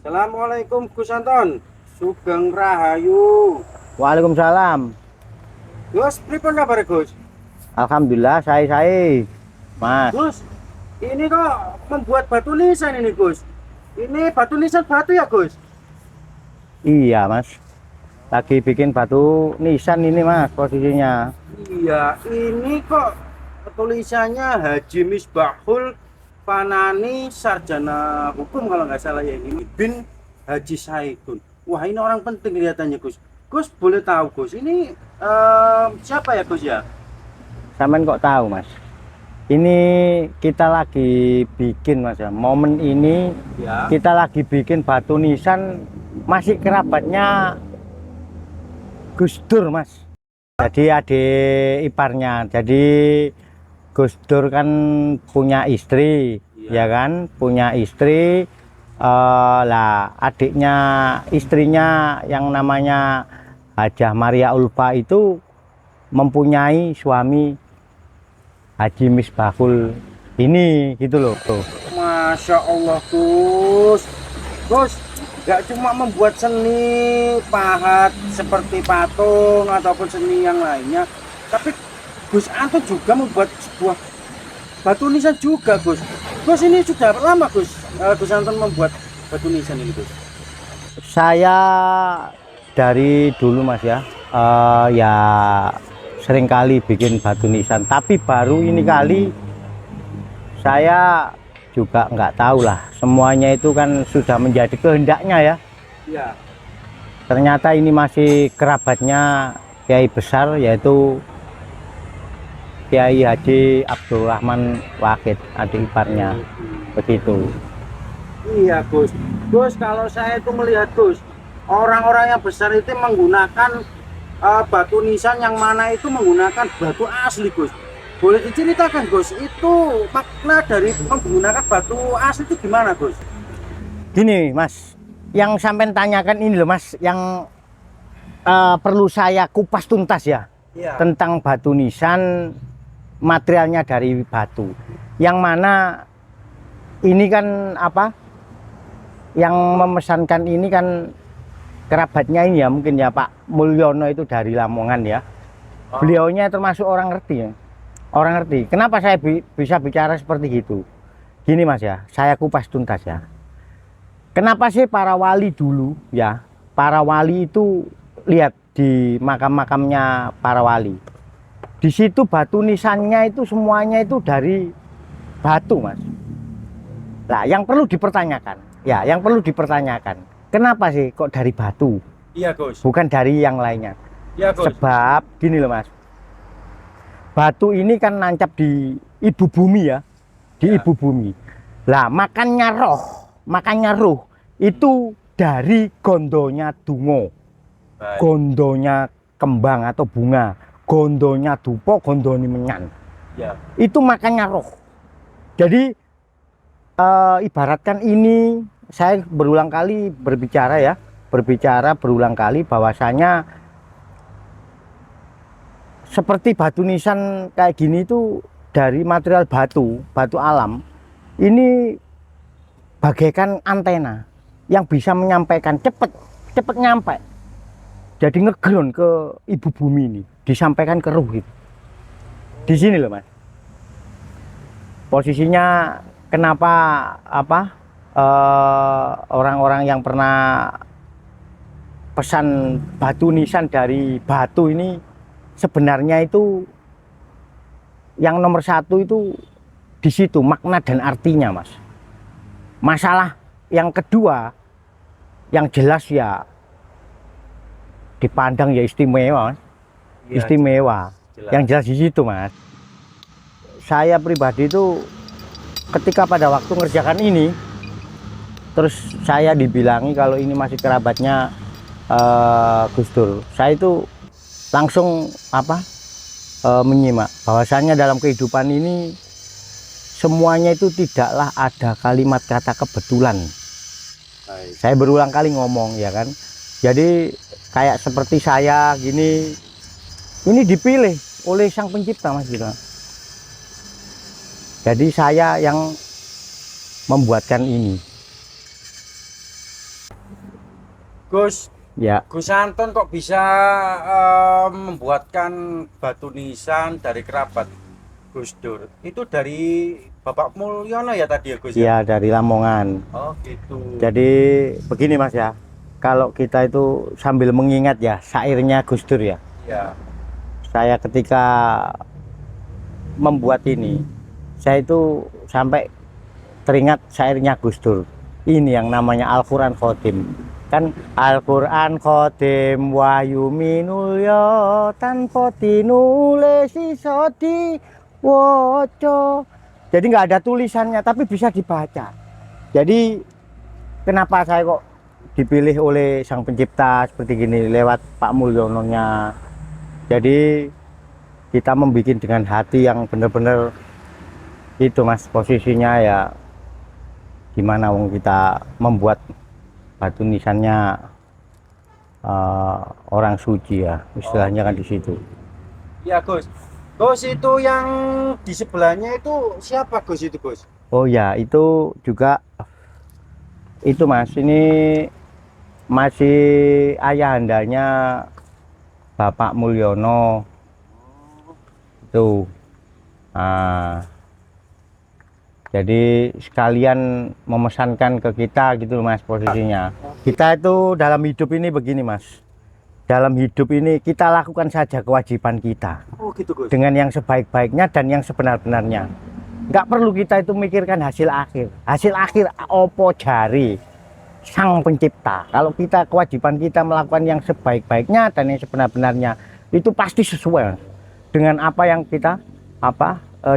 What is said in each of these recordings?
Assalamualaikum Gus Anton. Sugeng Rahayu. Waalaikumsalam. Gus, pripun kabar Gus? Alhamdulillah, saya, Mas. Gus, ini kok membuat batu nisan ini Gus. Ini batu nisan batu ya Gus? Iya, Mas. Lagi bikin batu nisan ini, Mas, posisinya. Iya, ini kok tulisannya Haji Misbahul Fanani Sarjana Hukum kalau nggak salah ya ini bin Haji Saidun. Wah, ini orang penting kelihatannya Gus. Gus boleh tahu Gus, ini siapa ya Gus ya? Sampean kok tahu, Mas? Ini kita lagi bikin, Mas ya. Momen ini Ya. kita lagi bikin batu nisan masih kerabatnya Gus Dur, Mas. Jadi adik iparnya. Jadi Gus Dur kan punya istri, Iya. ya kan? Punya istri. Lah adiknya istrinya yang namanya Hajah Maria Ulfa itu mempunyai suami Haji Misbahul ini gitu loh. Tuh. Masya Allah Gus. Gus, nggak cuma membuat seni pahat seperti patung ataupun seni yang lainnya, tapi Gus Anton juga membuat sebuah batu nisan juga Gus. Gus, ini sudah lama Gus, Gus Anton membuat batu nisan ini Gus. Saya dari dulu, Mas ya, ya sering kali bikin batu nisan, tapi baru ini kali saya juga nggak tahu lah, semuanya itu kan sudah menjadi kehendaknya ya. Iya. Ternyata ini masih kerabatnya Kiai besar, yaitu Kiai Haji Abdul Rahman Wahid, adik iparnya, begitu. Iya Gus. Gus, kalau saya itu melihat Gus, orang-orang yang besar itu menggunakan batu nisan yang mana itu menggunakan batu asli Gus. Boleh diceritakan Gus, itu makna dari menggunakan batu asli itu gimana Gus? Gini Mas, yang sampai tanyakan ini loh Mas, yang perlu saya kupas tuntas ya, Iya. tentang batu nisan, materialnya dari batu. Yang mana ini kan apa? Yang memesankan ini kan kerabatnya ini ya, mungkin ya Pak Mulyono itu dari Lamongan ya. Oh. Beliaunya termasuk orang ngerti ya. Orang ngerti. Kenapa saya bisa bicara seperti itu? Gini Mas ya, saya kupas tuntas ya. Kenapa sih para wali dulu ya, para wali itu lihat di makam-makamnya para wali. Di situ batu nisannya itu semuanya itu dari batu Mas. Nah, yang perlu dipertanyakan, ya, yang perlu dipertanyakan, kenapa sih kok dari batu, Iya Gus. bukan dari yang lainnya? Iya Gus. Sebab gini loh Mas, batu ini kan nancap di ibu bumi ya, di Ya. ibu bumi. Lah makannya roh itu dari gondonya dungo, Baik. gondonya kembang atau bunga, gondonya dupo, gondoni menyan. Ya. Itu makannya roh. Jadi ibaratkan ini, saya berulang kali berbicara berulang kali bahwasanya seperti batu nisan kayak gini itu dari material batu alam. Ini bagaikan antena yang bisa menyampaikan cepet nyampe. Jadi ngeground ke ibu bumi ini, disampaikan ke ruh gitu. Di sini loh Mas. Posisinya kenapa orang-orang yang pernah pesan batu nisan dari batu ini sebenarnya itu yang nomor satu itu di situ makna dan artinya Mas. Masalah yang kedua yang jelas ya dipandang ya istimewa Mas. Iya, Istimewa jelas. yang jelas di situ Mas. Saya pribadi itu ketika pada waktu ngerjakan ini, terus saya dibilangi kalau ini masih kerabatnya Gus Dur. Saya itu langsung menyimak bahwasannya dalam kehidupan ini semuanya itu tidaklah ada kalimat kata kebetulan. Baik. Saya berulang kali ngomong ya kan. Jadi kayak seperti saya gini, ini dipilih oleh Sang Pencipta Mas gitu. Jadi saya yang membuatkan ini. Gus, Ya, Gus Anton kok bisa membuatkan batu nisan dari kerabat Gus Dur? Itu dari Bapak Mulyono ya tadi ya Gus ya? ya dari Lamongan. Oh gitu. Jadi begini Mas ya, kalau kita itu sambil mengingat ya syairnya Gus Dur ya. Ya. Saya ketika membuat ini, saya itu sampai teringat syairnya Gus Dur. Ini yang namanya Al-Quran Khotim. Kan Al-Quran Khotim wahyu minulya tanpa tinulis iso diwaca. Jadi nggak ada tulisannya tapi bisa dibaca. Jadi kenapa saya kok dipilih oleh Sang Pencipta seperti gini lewat Pak Mulyononya. Jadi kita membuat dengan hati yang benar-benar itu Mas, posisinya ya gimana wong kita membuat batu nisannya orang suci ya istilahnya kan di situ. Ya Gus. Gus itu yang di sebelahnya itu siapa Gus itu Gus? Oh ya itu juga itu Mas, ini masih ayahandanya Bapak Mulyono itu. Nah, jadi sekalian memesankan ke kita gitu Mas posisinya. Kita itu dalam hidup ini begini Mas. Dalam hidup ini kita lakukan saja kewajiban kita. Oh gitu Gus. Dengan yang sebaik-baiknya dan yang sebenar-benarnya. Nggak perlu kita itu mikirkan hasil akhir. Hasil akhir opo jari Sang Pencipta. Kalau kita kewajiban kita melakukan yang sebaik-baiknya dan yang sebenar-benarnya itu pasti sesuai dengan apa yang kita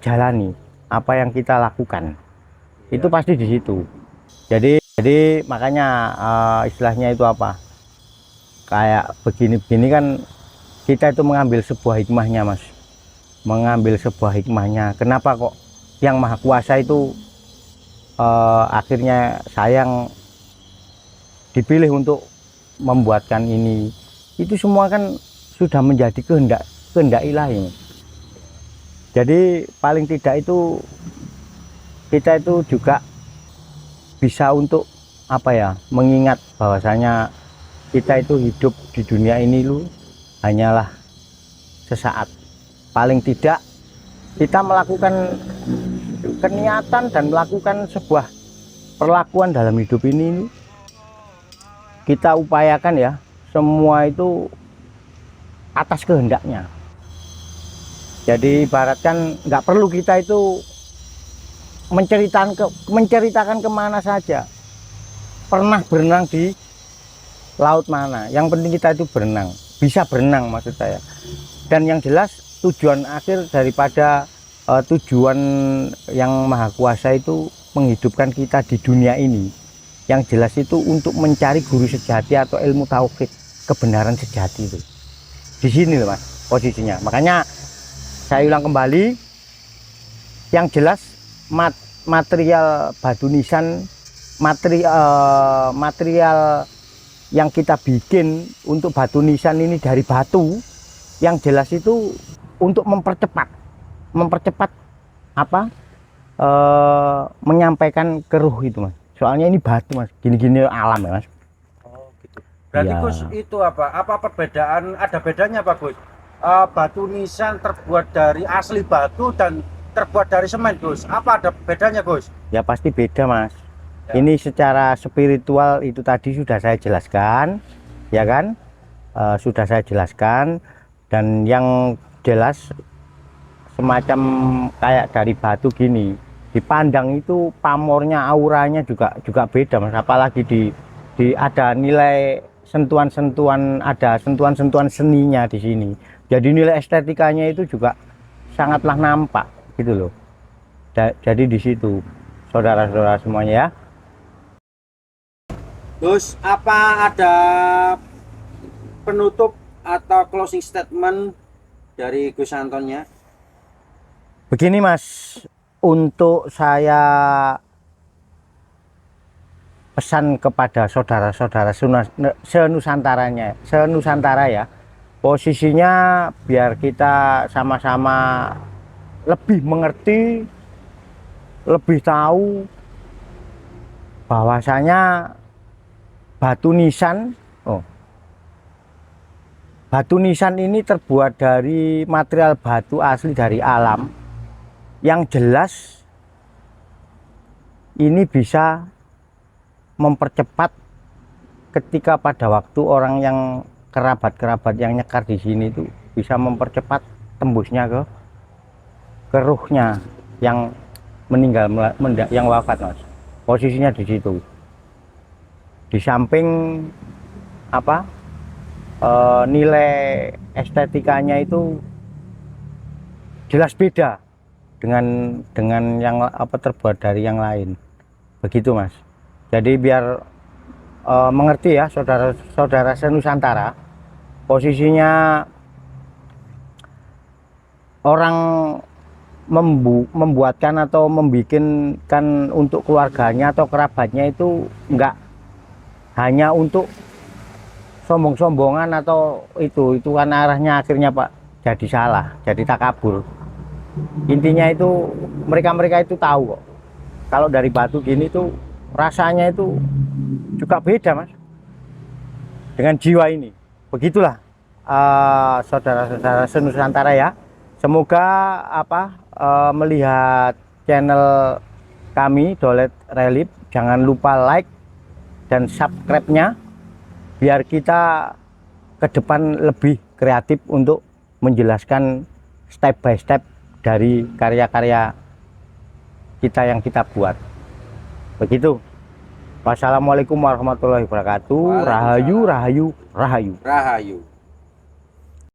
jalani, apa yang kita lakukan. Itu pasti di situ. Jadi makanya istilahnya itu apa? Kayak begini-begini kan kita itu mengambil sebuah hikmahnya Mas. Mengambil sebuah hikmahnya. Kenapa kok yang Maha Kuasa itu akhirnya sayang dipilih untuk membuatkan ini? Itu semua kan sudah menjadi kehendak ilahi. Jadi paling tidak itu kita itu juga bisa untuk mengingat bahwasanya kita itu hidup di dunia ini hanyalah sesaat. Paling tidak kita melakukan keniatan dan melakukan sebuah perlakuan dalam hidup ini kita upayakan ya semua itu atas kehendaknya. Jadi ibaratkan nggak perlu kita itu menceritakan kemana saja, pernah berenang di laut mana, yang penting kita itu berenang, bisa berenang maksud saya. Dan yang jelas tujuan akhir daripada tujuan yang Maha Kuasa itu menghidupkan kita di dunia ini, yang jelas itu untuk mencari guru sejati atau ilmu tauhid, kebenaran sejati itu. Di sini loh Mas posisinya. Makanya saya ulang kembali, yang jelas material batu nisan, material yang kita bikin untuk batu nisan ini dari batu, yang jelas itu untuk mempercepat menyampaikan ke ruh itu Mas. Soalnya ini batu Mas, gini-gini alam ya Mas. Oh gitu. Berarti Ya. Gus itu apa perbedaan, ada bedanya Pak Gus? Batu nisan terbuat dari asli batu dan terbuat dari semen Gus. Apa ada bedanya Gus? Ya pasti beda Mas. Ya. Ini secara spiritual itu tadi sudah saya jelaskan, ya kan? Sudah saya jelaskan, dan yang jelas semacam kayak dari batu gini, dipandang itu pamornya, auranya juga beda Mas. Apalagi di ada nilai sentuhan-sentuhan, ada sentuhan-sentuhan seninya di sini. Jadi nilai estetikanya itu juga sangatlah nampak gitu loh. Jadi di situ saudara-saudara semuanya ya. Gus, apa ada penutup atau closing statement dari Gus Antonnya? Begini Mas, untuk saya pesan kepada saudara-saudara senusantara ya, posisinya biar kita sama-sama lebih mengerti, lebih tahu bahwasanya batu nisan. Oh, batu nisan ini terbuat dari material batu asli dari alam yang jelas ini bisa mempercepat ketika pada waktu orang yang kerabat-kerabat yang nyekar di sini itu bisa mempercepat tembusnya ke ruhnya yang meninggal, yang wafat, Mas. Posisinya di situ. Di samping apa? Nilai estetikanya itu jelas beda dengan yang apa terbuat dari yang lain. Begitu, Mas. Jadi biar mengerti ya saudara-saudara senusantara, posisinya orang membuatkan atau membikinkan untuk keluarganya atau kerabatnya itu enggak hanya untuk sombong-sombongan atau itu kan arahnya akhirnya Pak jadi salah, jadi takabur. Intinya itu mereka itu tahu kok kalau dari batu gini tuh rasanya itu juga beda, Mas, dengan jiwa ini. Begitulah saudara-saudara senusantara ya. Semoga melihat channel kami Dolet Relief, jangan lupa like dan subscribe-nya biar kita ke depan lebih kreatif untuk menjelaskan step by step dari karya-karya kita yang kita buat. Begitu. Wassalamualaikum warahmatullahi wabarakatuh. Rahayu, rahayu, rahayu. Rahayu.